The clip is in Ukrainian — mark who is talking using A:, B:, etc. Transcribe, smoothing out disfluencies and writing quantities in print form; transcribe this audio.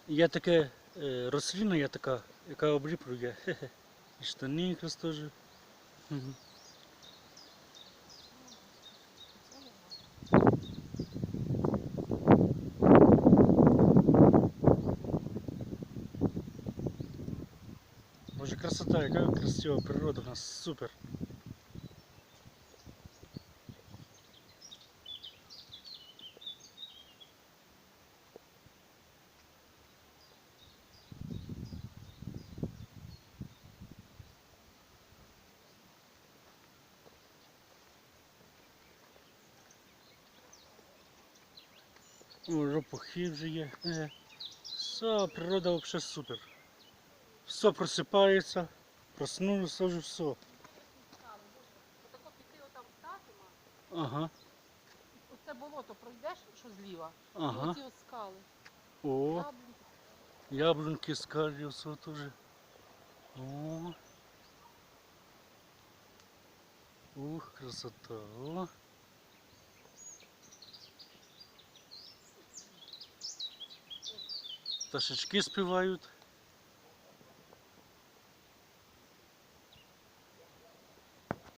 A: Є таке рослина, є така, яка обліплює. І штани якраз теж. Мгм. Боже, красота, яка красива природа у нас, супер. О, жопухи вже є. Все, природа взагалі супер. Все просипається, проснулося вже все.
B: Отако піти отам стати,
A: Ага,
B: оце болото пройдеш, що зліва, і
A: ага.
B: оці от скали.
A: О,
B: Яблуньки.
A: яблуньки, скарі, все теж. О. Ух, красота. О. Пташечки співають.